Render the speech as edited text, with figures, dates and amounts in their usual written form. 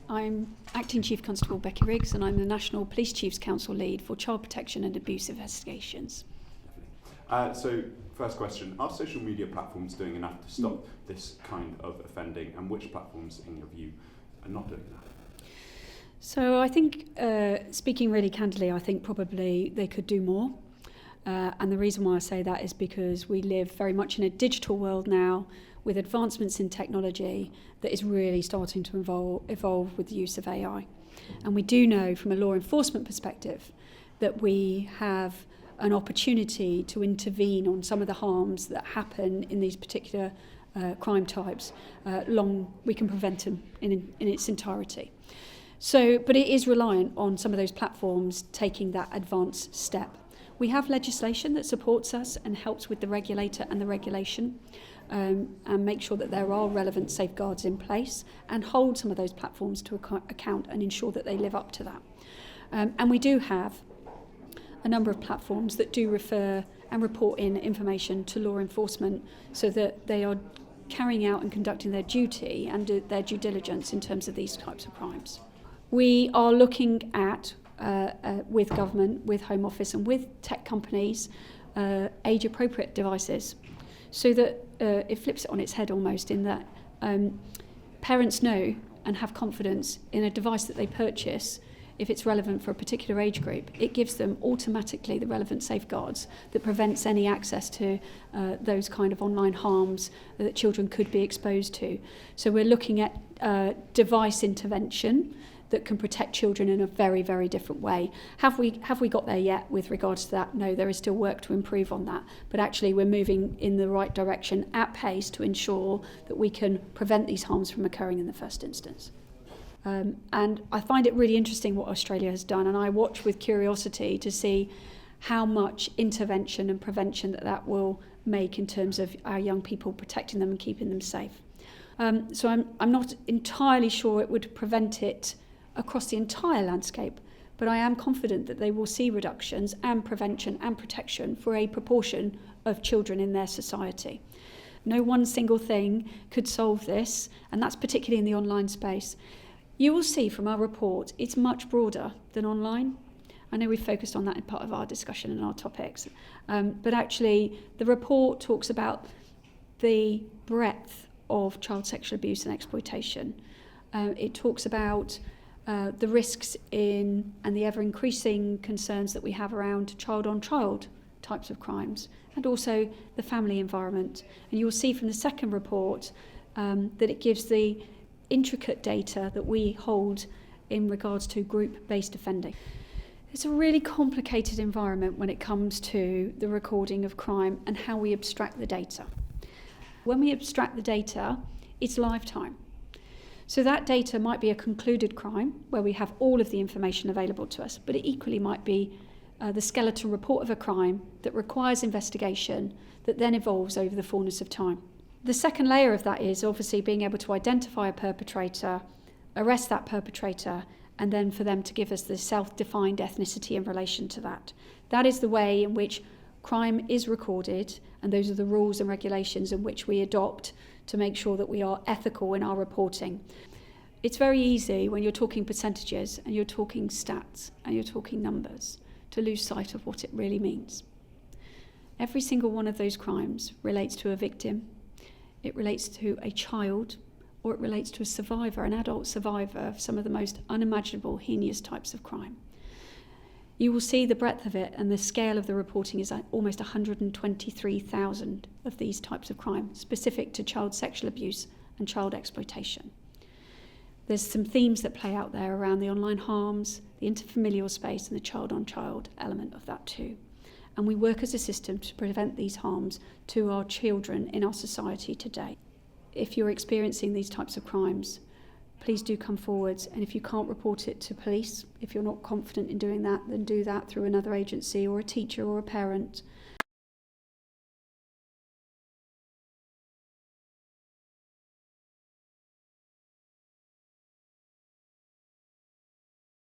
I'm Acting Chief Constable Becky Riggs, and I'm the National Police Chiefs Council Lead for Child Protection and Abuse Investigations. So, first question, are social media platforms doing enough to stop this kind of offending, and which platforms, in your view, are not doing enough? So I think, speaking really candidly, I think probably they could do more. And the reason why I say that is because we live very much in a digital world now with advancements in technology that is really starting to evolve with the use of AI. And we do know from a law enforcement perspective that we have an opportunity to intervene on some of the harms that happen in these particular crime types. We can prevent them in its entirety. So, but it is reliant on some of those platforms taking that advanced step. We have legislation that supports us and helps with the regulator and the regulation, and make sure that there are relevant safeguards in place and hold some of those platforms to account and ensure that they live up to that. And we do have a number of platforms that do refer and report in information to law enforcement so that they are carrying out and conducting their duty and their due diligence in terms of these types of crimes. We are looking at, with government, with Home Office and with tech companies, age-appropriate devices, so that it flips it on its head almost, in that parents know and have confidence in a device that they purchase. If it's relevant for a particular age group, it gives them automatically the relevant safeguards that prevents any access to those kind of online harms that children could be exposed to. So we're looking at device intervention that can protect children in a very, very different way. Have we got there yet with regards to that? No, there is still work to improve on that. But actually we're moving in the right direction at pace to ensure that we can prevent these harms from occurring in the first instance. And I find it really interesting what Australia has done, and I watch with curiosity to see how much intervention and prevention that will make in terms of our young people, protecting them and keeping them safe. So I'm not entirely sure it would prevent it across the entire landscape, but I am confident that they will see reductions and prevention and protection for a proportion of children in their society. No one single thing could solve this, and that's particularly in the online space. You will see from our report it's much broader than online. I know we've focused on that in part of our discussion and our topics, but actually the report talks about the breadth of child sexual abuse and exploitation. It talks about the risks in and the ever-increasing concerns that we have around child-on-child types of crimes, and also the family environment. And you'll see from the second report that it gives the intricate data that we hold in regards to group-based offending. It's a really complicated environment when it comes to the recording of crime and how we abstract the data. When we abstract the data, it's lifetime. So that data might be a concluded crime where we have all of the information available to us, but it equally might be the skeletal report of a crime that requires investigation that then evolves over the fullness of time. The second layer of that is obviously being able to identify a perpetrator, arrest that perpetrator, and then for them to give us the self-defined ethnicity in relation to that. That is the way in which crime is recorded, and those are the rules and regulations in which we adopt to make sure that we are ethical in our reporting. It's very easy when you're talking percentages and you're talking stats and you're talking numbers to lose sight of what it really means. Every single one of those crimes relates to a victim, it relates to a child, or it relates to a survivor, an adult survivor of some of the most unimaginable, heinous types of crime. You will see the breadth of it, and the scale of the reporting is almost 123,000 of these types of crime, specific to child sexual abuse and child exploitation. There's some themes that play out there around the online harms, the interfamilial space, and the child-on-child element of that too. And we work as a system to prevent these harms to our children in our society today. If you're experiencing these types of crimes, please do come forward, and if you can't report it to police, if you're not confident in doing that, then do that through another agency or a teacher or a parent.